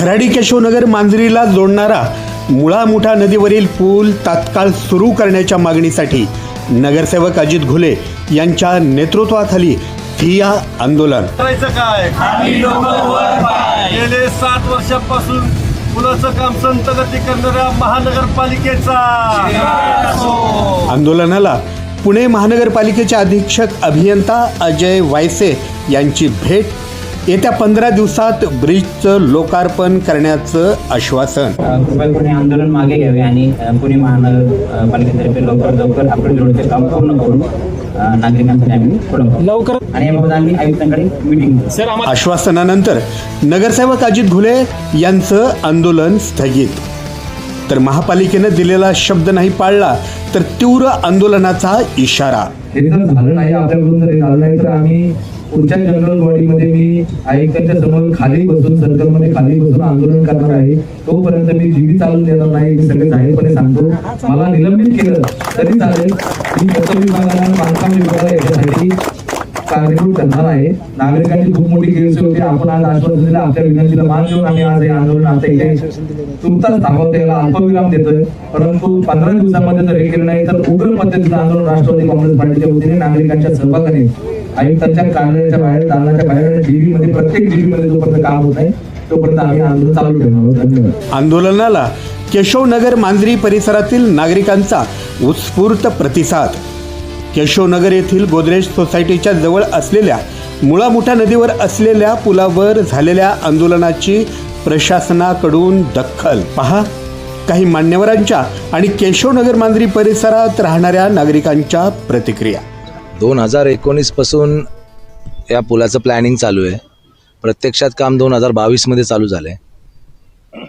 खराडी केशवनगर मांजरीला जोडणारा मुळा मुठा नदीवरील पूल तात्काळ सुरू करण्याच्या मागणीसाठी नगरसेवक अजित घुले यांच्या नेतृत्वाखाली ठिय्या आंदोलन. करायचं काय? गेले 7 वर्षापासून पुलाचं काम संत गती करणाऱ्या महानगरपालिकेचा आंदोलनाला पुणे महानगरपालिकेचे अधीक्षक अभियंता अजय वायसे यांची भेट. येत्या 15 दिवसात ब्रिजचं लोकार्पण करण्याचं आश्वासन. कृपया आंदोलन मागे घ्यावे आणि पुणे महानगरपालिकेतर्फे लवकर अपग्रेड रोडचे काम पूर्ण करून नागरिकांसाठी आम्ही लवकर आणि याबाबत आम्ही आयुक्तांकडे मीटिंग. आश्वासनानंतर नगरसेवक अजित घुले यांचं आंदोलन स्थगित. तर महापालिकेनं दिलेला शब्द नाही पाळला तर तीव्र आंदोलनाचा इशारा. हे जर झालं नाही आपल्याकडून जर झालं नाही तर आम्ही पुढच्या जनरल बॉडीमध्ये मी आयुक्तांच्या समोर खाली बसून सर्कलमध्ये खाली बसून आंदोलन करणार आहे. तोपर्यंत मी जीवी चालून देणार नाही. मी सगळे जाहीरपणे सांगतो. मला निलंबित केलं तरी चालेल. मी खत विभागाला बांधकाम विभागाला याच्यासाठी कारणीभूत ठरणार आहे. नागरिकांची खूप मोठी गैरसोय होती. आपण आज आश्वासन दिलं. आपल्या विनंतीला मान देऊन आम्ही आज हे आंदोलन आता इथे तुमचाच थांबवतो. याला अल्पविराम देतोय. परंतु 15 दिवसामध्ये जर हे केलं नाही तर उग्र पद्धतीचं आंदोलन राष्ट्रवादी काँग्रेस पार्टीच्या वतीने नागरिकांच्या सहभागाने आयुक्तांच्या कार्यालयाच्या बाहेर दालनाच्या बाहेर डीबी मध्ये प्रत्येक डीबी मध्ये जोपर्यंत काम होत आहे तोपर्यंत आम्ही आंदोलन चालू ठेवणार. धन्यवाद. आंदोलनाला केशवनगर मांजरी परिसरातील नागरिकांचा उत्स्फूर्त प्रतिसाद. केशवनगर येथील गोदरेज सोसायटीच्या जवळ असलेल्या मुळा मुठा नदीवर असलेल्या पुलावर झालेल्या आंदोलनाची प्रशासनाकडून दखल. पहा काही मान्यवरांच्या आणि केशवनगर मांजरी परिसरात राहणाऱ्या नागरिकांच्या प्रतिक्रिया. 2019 पासून या पुलाचं प्लॅनिंग चालू आहे. प्रत्यक्षात काम 2022 चालू झालं आहे.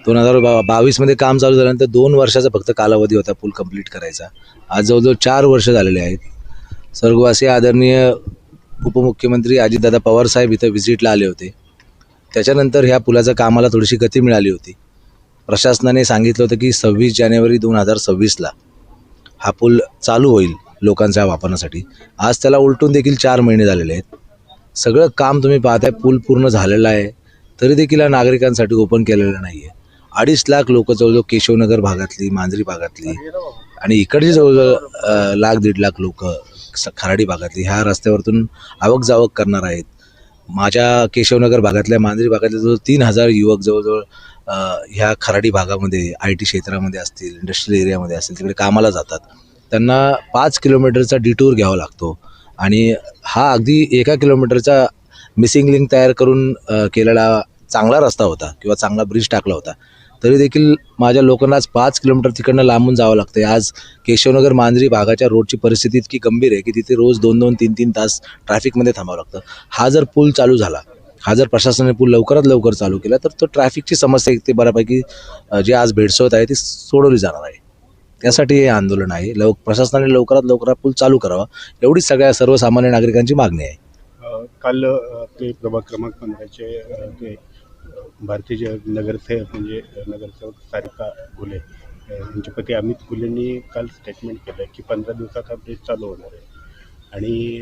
2022 काम चालू झाल्यानंतर 2 वर्षाचा फक्त कालावधी होता पूल कंप्लीट करायचा. आज जवळजवळ 4 वर्ष झालेले आहेत. स्वर्गवासी आदरणीय उपमुख्यमंत्री अजितदादा पवार साहेब इथं व्हिजिटला आले होते. त्याच्यानंतर ह्या पुलाच्या कामाला थोडीशी गती मिळाली होती. प्रशासनाने सांगितलं होतं की 26 जानेवारी 2026 हा पूल चालू होईल लोकांच्या वापरण्यासाठी. आज त्याला उलटून देखील 4 महिने झालेले आहेत. सगळं काम तुम्ही पाहताय. पूल पूर्ण झालेला आहे तरी देखील हा नागरिकांसाठी ओपन केलेलं नाही आहे. 2.5 लाख लोक जवळजवळ केशवनगर भागातली, मांजरी भागातली आणि इकडची जवळजवळ 1.5 लाख लोक खराडी भागातली ह्या रस्त्यावरतून आवक जावक करणार आहेत. माझ्या केशवनगर भागातल्या, मांजरी भागातल्या जवळ 3000 युवक जवळजवळ ह्या खराडी भागामध्ये IT क्षेत्रामध्ये असतील, इंडस्ट्रियल एरियामध्ये असतील तिकडे कामाला जातात. त्यांना 5 किलोमीटरचा डिटूर घ्यावा लागतो आणि हा अगदी 1 किलोमीटरचा मिसिंग लिंक तयार करून केलेला चांगला रस्ता होता किंवा चांगला ब्रिज टाकला होता. तरी देखील माझ्या लोकांना आज 5 किलोमीटर तिकडनं लांबून जावं लागतं. आज केशवनगर मांजरी भागाच्या रोडची परिस्थिती इतकी गंभीर आहे की तिथे रोज 2-2, 3-3 तास ट्रॅफिकमध्ये थांबावं लागतं. हा जर पूल चालू झाला, हा जर प्रशासनाने पूल लवकरात लवकर चालू केला तर तो ट्रॅफिकची समस्या इथे बऱ्यापैकी जी आज भेडसावत आहे ती सोडवली जाणार आहे. त्यासाठी हे आंदोलन आहे. प्रशासनाने लवकरात लवकर हा पूल चालू करावा एवढीच सर्वसामान्य नागरिकांची मागणी आहे. काल ते प्रभाग क्रमांक 15चे ते भारतीय नगरसेवक सारिका घुले यांचे पती अमित घुलेंनी काल स्टेटमेंट केलं की 15 दिवसात हा ब्रिज चालू होणार आहे. आणि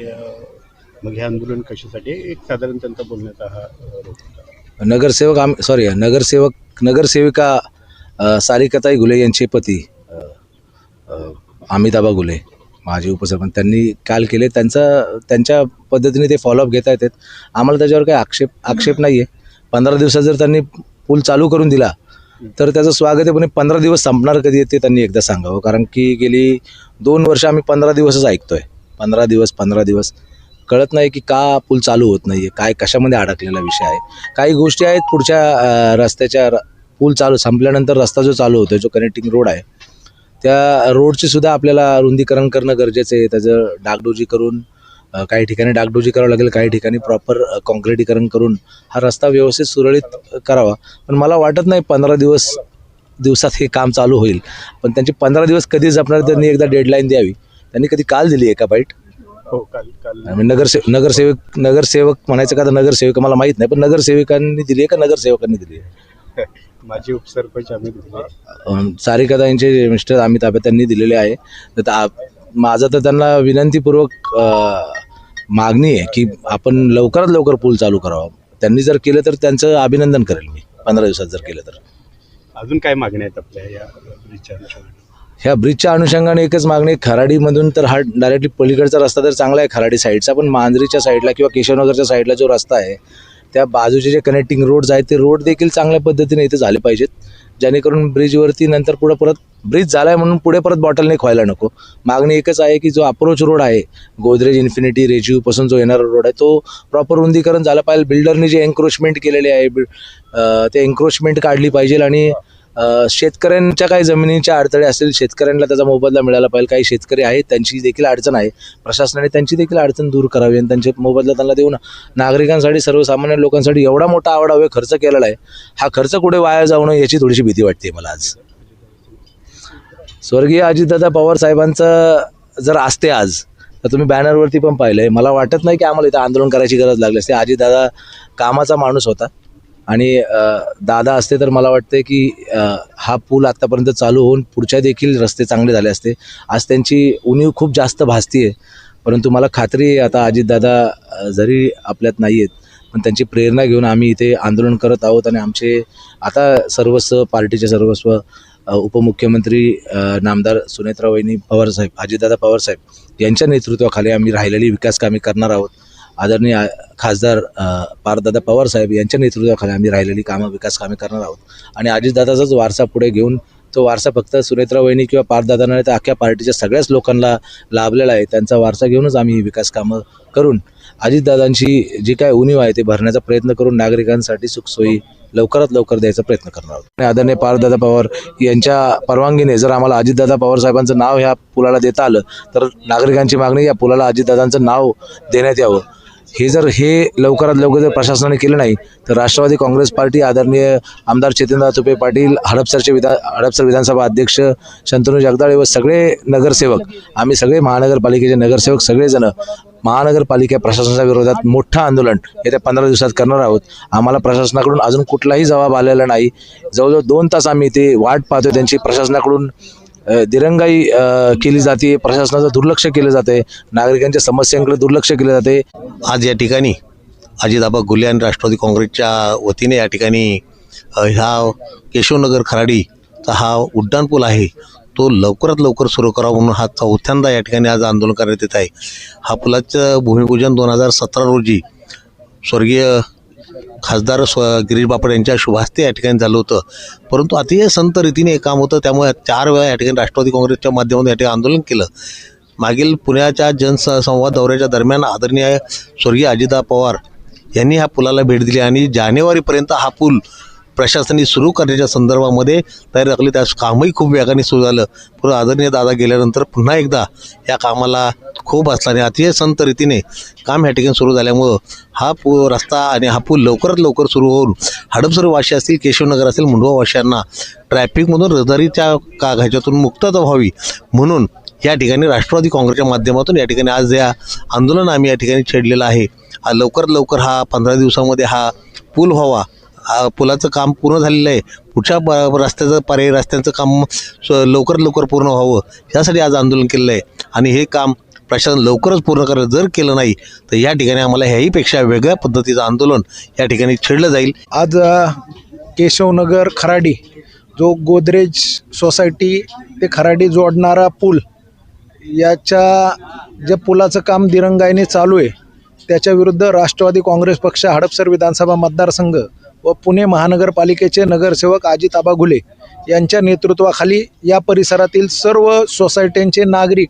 मग हे आंदोलन कशासाठी एक साधारण त्यांचा बोलण्याचा हा रोग होता. नगरसेविका सारिकाताई घुले यांचे पती अमिताबा घुले माजी उपसरपंच त्यांनी काल केले. त्यांच्या पद्धतीने ते फॉलोअप घेता येतात. आम्हाला त्याच्यावर काही आक्षेप नाही आहे. 15 दिवसात जर त्यांनी पूल चालू करून दिला तर त्याचं स्वागत आहे. पण 15 दिवस संपणार कधी आहे ते त्यांनी एकदा सांगावं. कारण की गेली 2 वर्ष आम्ही 15 दिवसच ऐकतोय. 15 दिवस कळत नाही की का पूल चालू होत नाही आहे, काय कशामध्ये अडकलेला विषय आहे. काही गोष्टी आहेत पुढच्या रस्त्याच्या पूल चालू संपल्यानंतर रस्ता जो चालू होतो, जो कनेक्टिंग रोड आहे त्या रोडची सुद्धा आपल्याला रुंदीकरण करणं गरजेचं आहे. त्याचं डागडुजी करून काही ठिकाणी डागडुजी करावं लागेल, काही ठिकाणी प्रॉपर कॉन्क्रिटीकरण करून हा रस्ता व्यवस्थित सुरळीत करावा. पण मला वाटत नाही 15 दिवसात हे काम चालू होईल. पण त्यांचे 15 दिवस कधी जपणार त्यांनी एकदा डेडलाईन द्यावी. त्यांनी कधी काल दिली आहे का बाईट? हो, काल नगरसेवक म्हणायचं का तर नगरसेविक मला माहीत नाही. पण नगरसेविकांनी दिली आहे का नगरसेवकांनी दिली आहे? माजी उपसरपंच अमित घुले, सारिकाताईंचे मिस्टर अमित आबे त्यांनी दिलेले आहे. तर माझं तर त्यांना विनंतीपूर्वक मागणी आहे की आपण लवकरात लवकर पूल चालू करावा. त्यांनी जर केलं तर त्यांचं अभिनंदन करेल मी. 15 दिवसात जर केलं तर. अजून काय मागण्या आहेत आपल्या या ब्रिजच्या अनुषंगाने? ह्या ब्रिजच्या अनुषंगाने एकच मागणी, खराडीमधून तर हा डायरेक्टली पलीकडचा रस्ता तर चांगला आहे खराडी साईडचा, पण मांजरीच्या साईडला किंवा केशवनगरच्या साईडला जो रस्ता आहे त्या बाजूचे जे कनेक्टिंग रोड्स आहेत ते रोड देखील चांगल्या पद्धतीने इथे झाले पाहिजेत, जेणेकरून ब्रिजवरती नंतर पुढे परत ब्रिज झाला आहे म्हणून पुढे परत बॉटलनेक व्हायला नको. मागणी एकच आहे की जो अप्रोच रोड आहे गोदरेज इन्फिनिटी रेजिवपासून जो येणारा रोड आहे तो प्रॉपर रुंदीकरण झालं पाहिजे. बिल्डरने जे एन्क्रोचमेंट केलेले आहे ते एन्क्रोचमेंट काढली पाहिजे आणि शेतकऱ्यांच्या काही जमिनीच्या अडथळे असतील शेतकऱ्यांना त्याचा मोबदला मिळाला पाहिजे. काही शेतकरी आहेत त्यांची देखील अडचण आहे, प्रशासनाने त्यांची देखील अडचण दूर करावी आणि त्यांचे मोबदला त्यांना देऊन नागरिकांसाठी सर्वसामान्य लोकांसाठी एवढा मोठा आवाडावे खर्च केलेला आहे, हा खर्च कुठे वाया जाऊ नये याची थोडीशी भीती वाटते मला. आज स्वर्गीय अजितदादा पवार साहेबांचं जर असते आज तर तुम्ही बॅनरवरती पण पाहिलं आहे, मला वाटत नाही की आम्हाला इथं आंदोलन करायची गरज लागली असते. अजितदादा कामाचा माणूस होता आणि दादा असते तर मला वाटतं की हा पूल आत्तापर्यंत चालू होऊन पुढच्या देखील रस्ते चांगले झाले असते. आज त्यांची उणीव खूप जास्त भासती आहे, परंतु मला खात्री आहे आता अजितदादा जरी आपल्यात नाही आहेत पण त्यांची प्रेरणा घेऊन आम्ही इथे आंदोलन करत आहोत आणि आमचे आता सर्वस्व पार्टीचे सर्वस्व उपमुख्यमंत्री नामदार सुनेत्रा वहिनी पवारसाहेब अजितदादा पवारसाहेब यांच्या नेतृत्वाखाली आम्ही राहिलेली विकास कामे करणार आहोत. आदरणीय खासदार पार्थदादा पवारसाहेब यांच्या नेतृत्वाखाली आम्ही राहिलेली विकास कामे करणार आहोत आणि अजितदादाचाच वारसा पुढे घेऊन तो वारसा फक्त सुनेत्रा वहिनी किंवा पार्थदादांना नाही तर अख्ख्या पार्टीच्या सगळ्याच लोकांना लाभलेला आहे. त्यांचा वारसा घेऊनच आम्ही ही विकास कामं करून अजितदादांची जी काय उणीव आहे ते भरण्याचा प्रयत्न करून नागरिकांसाठी सुखसोयी लवकरात लवकर द्यायचा प्रयत्न करणार आहोत. आदरणीय पार्थदादा पवार यांच्या परवानगीने जर आम्हाला अजितदादा पवार साहेबांचं नाव ह्या पुलाला देता आलं तर नागरिकांची मागणी या पुलाला अजितदादांचं नाव देण्यात यावं. हे जर लवकरात लवकर जर प्रशासनाने केलं नाही तर राष्ट्रवादी काँग्रेस पार्टी आदरणीय आमदार चेतनदादा तुपे पाटील, हडपसर विधानसभा अध्यक्ष शंतनू जगदाळे व सगळे नगरसेवक, आम्ही सगळे महानगरपालिकेचे नगरसेवक सगळेजण महानगरपालिका प्रशासनाच्या विरोधात मोठं आंदोलन येत्या 15 दिवसात करणार आहोत. आम्हाला प्रशासनाकडून अजून कुठलाही जबाब आलेला नाही. जवळजवळ 2 तास आम्ही इथे वाट पाहतोय. त्यांची प्रशासनाकडून दिरंगाई केली जाते, प्रशासनाचं दुर्लक्ष केलं जाते, नागरिकांच्या समस्यांकडे दुर्लक्ष केलं जाते. आज या ठिकाणी अजितआबा घुले आणि राष्ट्रवादी काँग्रेसच्या वतीने या ठिकाणी ह्या केशवनगर खराडीचा हा उड्डाणपूल आहे तो लवकरात लवकर सुरू करावा म्हणून हा चौथ्यांदा या ठिकाणी आज आंदोलन करण्यात येत आहे. हा पुलाचं भूमिपूजन 2017 रोजी स्वर्गीय खासदार गिरीश बापट यांच्या शुभास्ते या ठिकाणी झालं होतं, परंतु अतिशय संत रीतीने हे काम होतं त्यामुळे 4 वेळा या ठिकाणी राष्ट्रवादी काँग्रेसच्या माध्यमातून या ठिकाणी आंदोलन केलं. मागील पुण्याच्या जनसंवाद दौऱ्याच्या दरम्यान आदरणीय स्वर्गीय अजितदादा पवार यांनी ह्या पुलाला भेट दिली आणि जानेवारीपर्यंत हा पूल प्रशासनाने सुरू करण्याच्या संदर्भामध्ये तयारी दाखवली. त्या कामही खूप वेगाने सुरू झालं, परंतु आदरणीय दादा गेल्यानंतर पुन्हा एकदा या कामाला खूप असल्याने अतिशय संत रीतीने काम ह्या ठिकाणी सुरू झाल्यामुळं हा रस्ता आणि हा पूल लवकरात लवकर सुरू होऊन हडपसर वाशी असतील, केशवनगर असेल, मुंढवा वाशियांना ट्रॅफिकमधून रहदारीच्या ह्याच्यातून मुक्तता व्हावी म्हणून या ठिकाणी राष्ट्रवादी काँग्रेसच्या माध्यमातून या ठिकाणी आज या आंदोलन आम्ही या ठिकाणी छेडलेलं आहे. लवकरात लवकर हा 15 दिवसामध्ये हा पूल व्हावा. पुलाचं काम पूर्ण झालेलं आहे. पुढच्या पर्यायी रस्त्यांचं काम लवकरात लवकर पूर्ण व्हावं यासाठी आज आंदोलन केलेलं आहे आणि हे काम प्रशासन लवकरच पूर्ण करायला जर केलं नाही तर या ठिकाणी आम्हाला ह्याहीपेक्षा वेगळ्या पद्धतीचं आंदोलन या ठिकाणी छेडलं जाईल. आज केशवनगर खराडी जो गोदरेज सोसायटी ते खराडी जोडणारा पूल याच्या जे पुलाचं काम दिरंगाईने चालू आहे त्याच्याविरुद्ध राष्ट्रवादी काँग्रेस पक्ष हडपसर विधानसभा मतदारसंघ व पुणे महानगरपालिकेचे नगरसेवक अजितआबा घुले यांच्या नेतृत्वाखाली या परिसरातील सर्व सोसायट्यांचे नागरिक,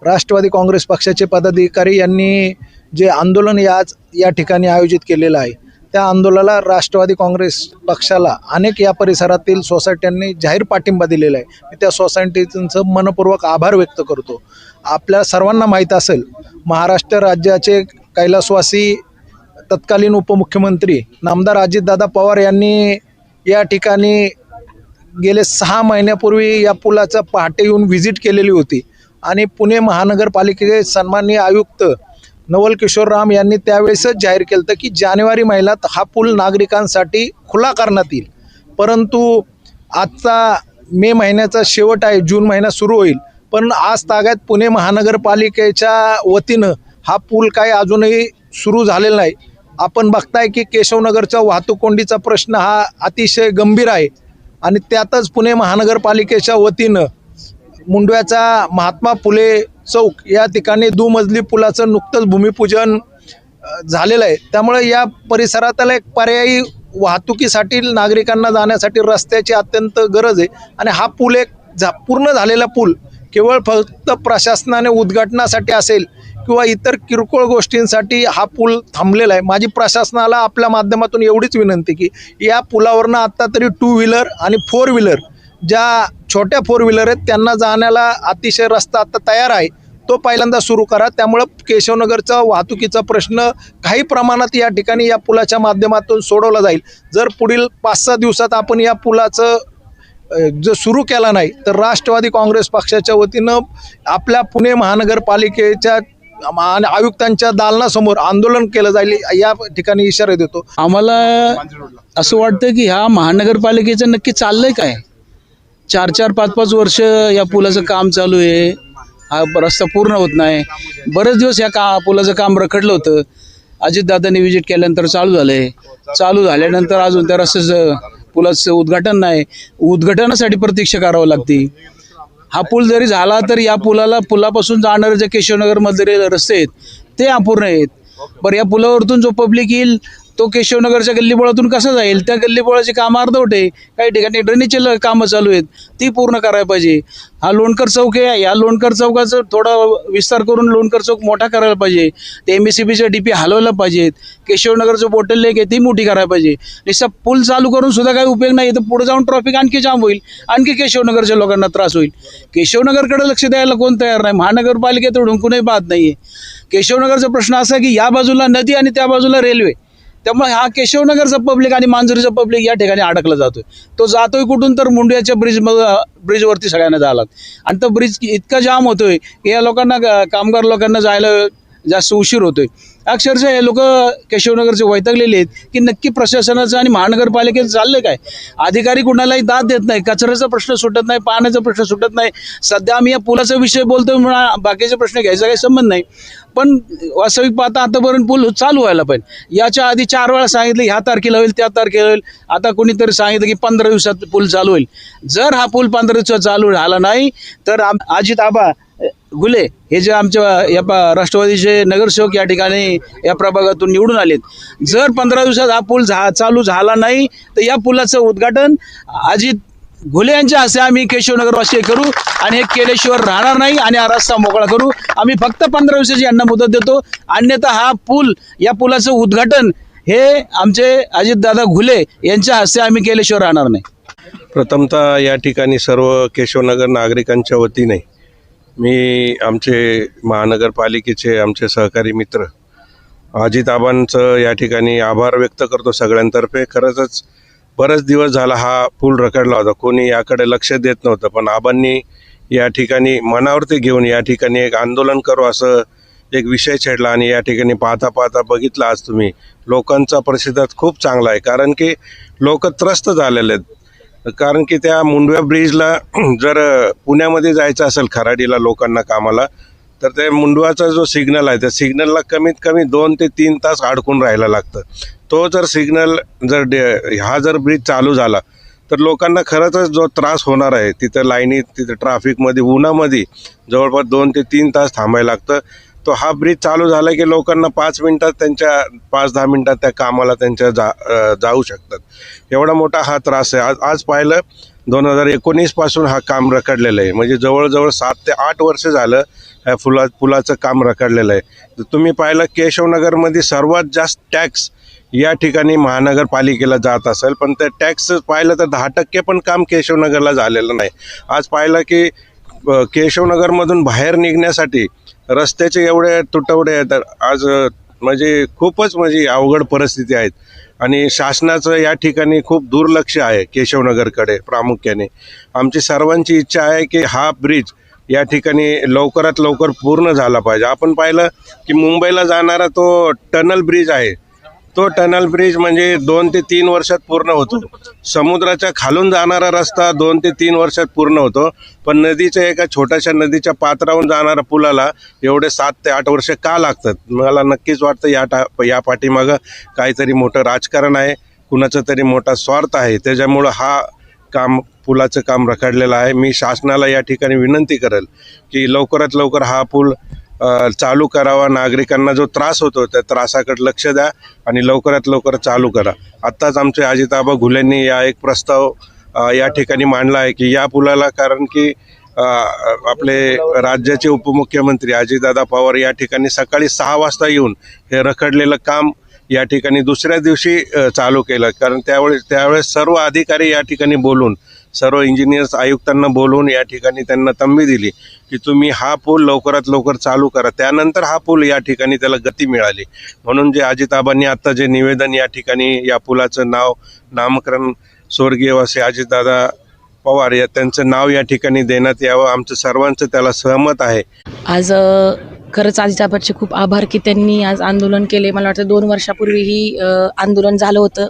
राष्ट्रवादी काँग्रेस पक्षाचे पदाधिकारी यांनी जे आंदोलन आज या ठिकाणी आयोजित केलेलं आहे त्या आंदोलनाला राष्ट्रवादी काँग्रेस पक्षाला अनेक या परिसरातील सोसायट्यांनी जाहीर पाठिंबा दिलेला आहे. मी त्या सोसायटीचं मनपूर्वक आभार व्यक्त करतो. आपल्या सर्वांना माहीत असेल महाराष्ट्र राज्याचे कैलासवासी तत्कालीन उपमुख्यमंत्री नामदार अजितदादा पवार यांनी या ठिकाणी गेले 6 महिन्यापूर्वी या पुलाचा पहाटे येऊन व्हिजिट केलेली होती आणि पुणे महानगरपालिकेचे सन्माननीय आयुक्त नवल किशोर राम यांनी त्यावेळेसच जाहीर केलं होतं की जानेवारी महिन्यात हा पूल नागरिकांसाठी खुला करण्यात येईल. परंतु आजचा मे महिन्याचा शेवट आहे, जून महिना सुरू होईल, पण आज तागायत पुणे महानगरपालिकेच्या वतीनं हा पूल काय अजूनही सुरू झालेला नाही. आपण बघताय की केशवनगरचा वाहतूक कोंडीचा प्रश्न हा अतिशय गंभीर आहे आणि त्यातच पुणे महानगरपालिकेच्या वतीनं मुंडव्याचा महात्मा फुले चौक या ठिकाणी दुमजली पुलाचं नुकतंच भूमिपूजन झालेलं आहे. त्यामुळे या परिसरातला एक पर्यायी वाहतुकीसाठी नागरिकांना जाण्यासाठी रस्त्याची अत्यंत गरज आहे आणि हा पूल एक पूर्ण झालेला पूल केवळ फक्त प्रशासनाने उद्घाटनासाठी असेल किंवा इतर किरकोळ गोष्टींसाठी हा पूल थांबलेला आहे. माझी प्रशासनाला आपल्या माध्यमातून एवढीच विनंती की या पुलावरनं आत्ता तरी 2 व्हीलर आणि 4 व्हीलर ज्या छोट्या 4 व्हीलर आहेत त्यांना जाण्याला अतिशय रस्ता आता तयार आहे, तो पहिल्यांदा सुरू करा. त्यामुळं केशवनगरचा वाहतुकीचा प्रश्न काही प्रमाणात या ठिकाणी या पुलाच्या माध्यमातून सोडवला जाईल. जर पुढील 5-6 दिवसात आपण या पुलाचं जर सुरू केला नाही तर राष्ट्रवादी काँग्रेस पक्षाच्या वतीनं आपल्या पुणे महानगरपालिकेच्या आणि आयुक्तांच्या दालनासमोर आंदोलन केलं जाईल या ठिकाणी इशारा देतो. आम्हाला असं वाटतं की ह्या महानगरपालिकेचं नक्की चाललंय काय? 4-4, 5-5 वर्ष या पुलाचं काम चालू आहे, हा रस्ता पूर्ण होत नाही. बरेच दिवस या पुलाचं काम रखडलं होतं. अजितदादांनी व्हिजिट केल्यानंतर चालू झालंय. चालू झाल्यानंतर अजून त्या रस्त्याचं पुलाचं उद्घाटन नाही. उद्घाटनासाठी प्रतीक्षा करावं लागते. हा पूल जरी झाला तर या पुलापासून जाणारे जे केशवनगरमधले रस्ते आहेत ते अपूर्ण आहेत. बरं, या पुलावरतून जो पब्लिक येईल तो केशवनगरच्या गल्लीबोळातून कसा जाईल? त्या गल्लीबोळाची कामं अर्धवट आहे. काही ठिकाणी ड्रेनेजचे कामं चालू आहेत, ती पूर्ण करायला पाहिजे. हा लोणकर चौक आहे, या लोणकर चौकाचं थोडा विस्तार करून लोणकर चौक मोठा करायला पाहिजे. ते MSCBचे DP हलवलं पाहिजेत. केशवनगरचं बोटल लेक आहे ती मोठी करायला पाहिजे. नुसतं पूल चालू करून सुद्धा काही उपयोग नाही, तर पुढे जाऊन ट्रॉफिक आणखी जाम होईल, आणखी केशवनगरच्या लोकांना त्रास होईल. केशवनगरकडे लक्ष द्यायला कोण तयार नाही. महानगरपालिकेत कोणी पाहत नाही आहे. केशवनगरचा प्रश्न असा आहे की या बाजूला नदी आणि त्या बाजूला रेल्वे, त्यामुळे हा केशवनगरचा पब्लिक आणि मांजरीचा पब्लिक या ठिकाणी अडकला जातोय. तो जातोय कुठून? तर मुंडव्याच्या ब्रिजवरती सगळ्यांना जायला, आणि तो ब्रिज इतका जाम होतोय की या लोकांना, कामगार लोकांना जायला जास्त उशीर होतोय. अक्षरशः हे लोक केशवनगरचे वैतागलेले आहेत की नक्की प्रशासनाचं आणि महानगरपालिकेचं चाललंय काय? अधिकारी कुणालाही दाद देत नाही. कचऱ्याचा प्रश्न सुटत नाही, पाण्याचा प्रश्न सुटत नाही. सध्या आम्ही या पुलाचा विषय बोलतोय म्हणून बाकीचे प्रश्न घ्यायचा काही संबंध नाही. पण वास्तविक पाहता आतापर्यंत पूल चालू व्हायला पाहिजे. याच्या आधी 4 वेळा सांगितलं ह्या तारखेला होईल, त्या तारखेला होईल. आता कोणीतरी सांगितलं की 15 दिवसात पूल चालू होईल. जर हा पूल 15 दिवसात चालू झाला नाही तर अजित आबा घुले हे जे आमच्या या राष्ट्रवादीचे नगरसेवक या ठिकाणी या प्रभागातून निवडून आलेत, जर 15 दिवसात हा पूल चालू झाला नाही तर या पुलाचं उद्घाटन अजित घुले यांच्या हस्ते आम्ही केशवनगरवासी करू आणि हे केल्याशिवाय राहणार नाही आणि हा रस्ता मोकळा करू. आम्ही फक्त 15 दिवसाची यांना मुदत देतो, अन्यथा हा पूल, या पुलाचं उद्घाटन हे आमचे अजितदादा घुले यांच्या हस्ते आम्ही केल्याशिवाय राहणार नाही. प्रथमतः या ठिकाणी सर्व केशवनगर नागरिकांच्या वतीने मी आमचे महानगरपालिकेचे आमचे सहकारी मित्र अजिताबांचं या ठिकाणी आभार व्यक्त करतो सगळ्यांतर्फे. खरंच बरेच दिवस झाला हा पूल रखडला होता, कोणी याकडे लक्ष देत नव्हतं, पण आबांनी या ठिकाणी मनावरती घेऊन या ठिकाणी एक आंदोलन करू असं एक विषय छेडला आणि या ठिकाणी पाहता पाहता बघितलं आज तुम्ही लोकांचा प्रतिसाद खूप चांगला आहे. कारण की लोक त्रस्त झालेले आहेत. कारण की त्या मुंडव्या ब्रिजला जर पुण्यामध्ये जायचं असेल खराडीला लोकांना कामाला, तर ते मुंडवाचा जो सिग्नल आहे त्या सिग्नलला कमीत कमी 2 ते 3 तास अडकून राहायला लागतं. तो जर सिग्नल हा जर ब्रिज चालू झाला तर लोकांना खरंच जो त्रास होणार आहे, तिथं लाईनीत, तिथं ट्रॅफिकमध्ये, उन्हामध्ये जवळपास 2 ते 3 तास थांबायला लागतं. तो हा ब्रिज चालू झाला की लोकांना 5 मिनटात त्यांच्या 5-10 मिनटात त्या कामाला त्यांच्या जाऊ शकतात. एवढा मोठा हा त्रास आहे. आज पाहिलं 2019 पासून हा काम रखडलेलं आहे, म्हणजे जवळजवळ 7 ते 8 वर्ष झालं ह्या पुलाचं काम रखडलेलं आहे. तुम्ही पाहिलं केशवनगरमध्ये सर्वात जास्त टॅक्स या ठिकाणी महानगरपालिकेला जात असेल, पण त्या टॅक्स पाहिलं तर 10% पण काम केशवनगरला झालेलं नाही. आज पाहिलं की केशवनगरमधून बाहेर निघण्यासाठी रस्त्याचे एवढे तुटवडे आहेत आज, म्हणजे खूपच म्हणजे अवघड परिस्थिती आहेत आणि शासनाचं या ठिकाणी खूप दुर्लक्ष आहे केशवनगरकडे प्रामुख्याने. आमची सर्वांची इच्छा आहे की हा ब्रिज या ठिकाणी लवकरात लवकर पूर्ण झाला पाहिजे. आपण पाहिलं की मुंबईला जाणारा तो टनल ब्रिज आहे तो टनल ब्रिज म्हणजे 2 ते 3 वर्षात पूर्ण होतो. समुद्राच्या खालून जाणारा रस्ता 2 ते 3 वर्षात पूर्ण होतो, पण नदीच्या एका छोट्याशा नदीच्या पात्रावरून जाणाऱ्या पुलाला एवढे 7 ते 8 वर्ष का लागतात? मला नक्कीच वाटतं या पाठीमागं काहीतरी मोठं राजकारण आहे, कुणाचा तरी मोठा स्वार्थ आहे. त्याच्यामुळं पुलाचं काम रखडलेलं आहे. मी शासनाला या ठिकाणी विनंती करेल की लवकरात लवकर हा पूल चालू करावा. नागरिकांना जो त्रास होतो त्या त्रासाकडे लक्ष द्या आणि लवकरात लवकर चालू करा. आत्ताच आमचे अजिताबा घुलेंनी एक प्रस्ताव या ठिकाणी मांडला आहे की या पुलाला, कारण की आपले राज्याचे उपमुख्यमंत्री अजितदादा पवार या ठिकाणी सकाळी 6 वाजता येऊन हे रखडलेलं काम या ठिकाणी दुसऱ्या दिवशी चालू केलं. कारण त्यावेळेस सर्व अधिकारी या ठिकाणी बोलून, सर्व इंजिनियर्स आयुक्तांना बोलून या ठिकाणी त्यांना तंबी दिली की तुम्ही हा पूल लवकरात लवकर चालू करा. त्यानंतर हा पूल या ठिकाणी त्याला गती मिळाली. म्हणून जे अजिताबांनी आत्ता जे निवेदन या ठिकाणी या पुलाचं नामकरण स्वर्गीय असे अजितदादा पवार या त्यांचं नाव या ठिकाणी देण्यात यावं, आमचं सर्वांचं त्याला सहमत आहे. आज खरंच अजिताबाचे खूप आभार की त्यांनी आज आंदोलन केले. मला वाटतं 2 वर्षापूर्वीही आंदोलन झालं होतं,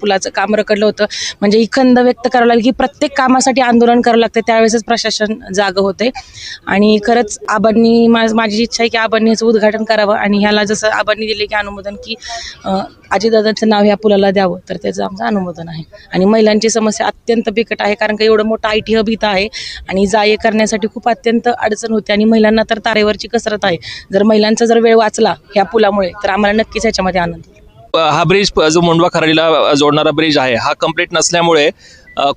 पुलाचं काम रखडलं होतं. म्हणजे ही खंत व्यक्त करावं लागेल की प्रत्येक कामासाठी आंदोलन करावं लागतं, त्यावेळेसच प्रशासन जागं होते. आणि खरंच आबांनी माझी इच्छा आहे की आबांनी याचं उद्घाटन करावं आणि ह्याला जसं आबांनी दिले की अनुमोदन की अजितदादांचं नाव ह्या पुलाला द्यावं, तर त्याचं आमचं अनुमोदन आहे. आणि महिलांची समस्या अत्यंत बिकट आहे, कारण का एवढं मोठं IT हब इथं आहे आणि जा-ये करण्यासाठी खूप अत्यंत अडचण होते आणि महिलांना तर तारेवरची कसरत आहे. जर महिलांचा जर वेळ वाचला ह्या पुलामुळे तर आम्हाला नक्कीच ह्याच्यामध्ये आनंद होईल. हा ब्रिज जो मुंडवा खराडीला जोडणारा ब्रिज आहे हा कंप्लीट नसल्यामुळे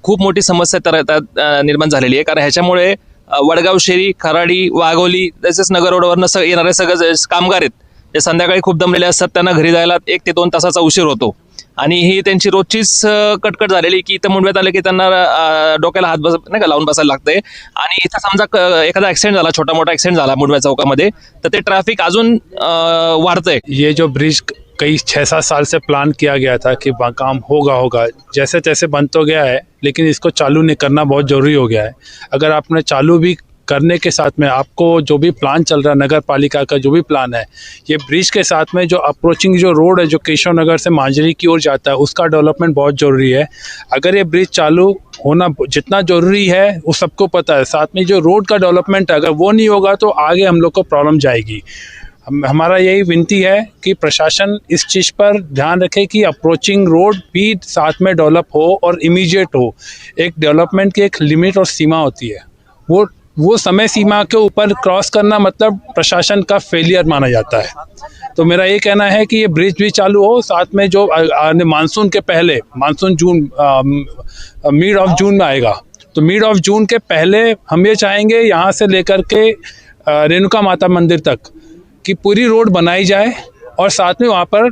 खूप मोठी समस्या निर्माण झालेली आहे. कारण ह्याच्यामुळे वडगाव शेरी, खराडी, वाघोली तसेच नगर रोडवरनं येणारे सगळे कामगार आहेत ते संध्याकाळी खूप दमलेले असतात, त्यांना घरी जायला 1 ते 2 तासाचा उशीर होतो. आणि ही त्यांची रोजचीच कटकट झालेली की इथं मुंडव्यात आलं की त्यांना डोक्याला हात नाही का लावून बसायला लागतंय. आणि इथं समजा एखादा ॲक्सिडेंट झाला, छोटा मोठा ॲक्सिडेंट झाला मुंडव्या चौकामध्ये, तर ते ट्रॅफिक अजून वाढतंय. ये जो ब्रिज कई 6-7 साल से प्लान किया गया था कि काम होगा, जैसे तैसे बन तो गया है, लेकिन इसको चालू नहीं करना बहुत ज़रूरी हो गया है. अगर आपने चालू भी करने के साथ में आपको जो भी प्लान चल रहा है, नगर पालिका का जो भी प्लान है, ये ब्रिज के साथ में जो अप्रोचिंग जो रोड है जो केशव नगर से मांजरी की ओर जाता है, उसका डेवलपमेंट बहुत ज़रूरी है. अगर ये ब्रिज चालू होना जितना ज़रूरी है वो सबको पता है, साथ में जो रोड का डेवलपमेंट है अगर वो नहीं होगा तो आगे हम लोग को प्रॉब्लम जाएगी. हमारा यही विनती है कि प्रशासन इस चीज़ पर ध्यान रखे कि अप्रोचिंग रोड भी साथ में डेवलप हो और इमीडिएट हो. एक डेवलपमेंट की एक लिमिट और सीमा होती है, वो समय सीमा के ऊपर क्रॉस करना मतलब प्रशासन का फेलियर माना जाता है. तो मेरा ये कहना है कि ये ब्रिज भी चालू हो, साथ में जो मानसून के पहले, monsoon June mid of June में आएगा, तो मिड ऑफ जून के पहले हम ये चाहेंगे यहाँ से लेकर के रेणुका माता मंदिर तक कि पूरी रोड बनाई जाए और साथ में वहाँ पर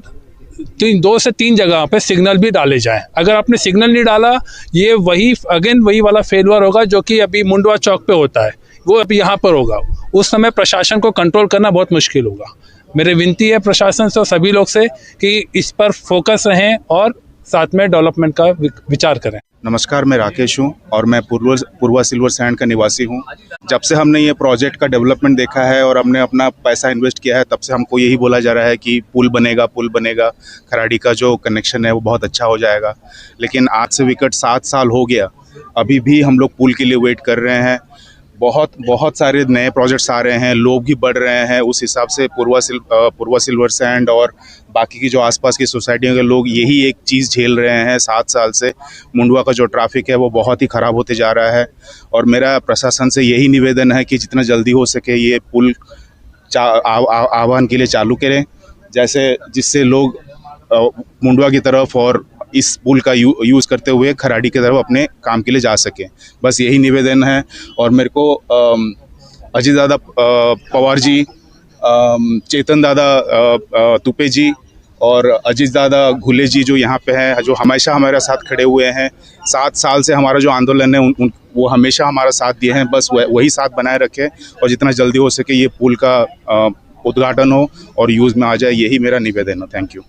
2 से 3 जगह पे सिग्नल भी डाले जाएं. अगर आपने सिग्नल नहीं डाला, ये वही वाला फेलियर होगा जो कि अभी मुंडवा चौक पे होता है, वो अभी यहाँ पर होगा. उस समय प्रशासन को कंट्रोल करना बहुत मुश्किल होगा. मेरी विनती है प्रशासन से, सभी लोग से कि इस पर फोकस रहें और साथ में डेवलपमेंट का विचार करें. नमस्कार, मैं राकेश हूँ और मैं पूर्वा सिल्वर सैंड का निवासी हूँ. जब से हमने ये प्रोजेक्ट का डेवलपमेंट देखा है और हमने अपना पैसा इन्वेस्ट किया है, तब से हमको यही बोला जा रहा है कि पुल बनेगा, खराड़ी का जो कनेक्शन है वो बहुत अच्छा हो जाएगा. लेकिन आज से विकट 7 साल हो गया, अभी भी हम लोग पुल के लिए वेट कर रहे हैं. बहुत सारे नए प्रोजेक्ट्स आ रहे हैं, लोग भी बढ़ रहे हैं, उस हिसाब से पूर्वा सिल्वर सैंड और बाकी की जो आसपास की सोसाइटियों के लोग यही एक चीज़ झेल रहे हैं 7 साल से. मुंडवा का जो ट्रैफिक है वो बहुत ही ख़राब होते जा रहा है और मेरा प्रशासन से यही निवेदन है कि जितना जल्दी हो सके ये पुल आह्वान के लिए चालू करें, जिससे लोग मुंडवा की तरफ और इस पुल का यूज़ करते हुए खराड़ी की तरफ अपने काम के लिए जा सकें. बस यही निवेदन है. और मेरे को अजितदादा पवार जी, चेतन दादा तुपे जी और अजितदादा घुले जी जो यहाँ पे हैं, जो हमेशा हमारे साथ खड़े हुए हैं, 7 साल से हमारा जो आंदोलन है वो हमेशा हमारा साथ दिए हैं. बस वही साथ बनाए रखें और जितना जल्दी हो सके ये पुल का उद्घाटन हो और यूज़ में आ जाए, यही मेरा निवेदन है. Thank you.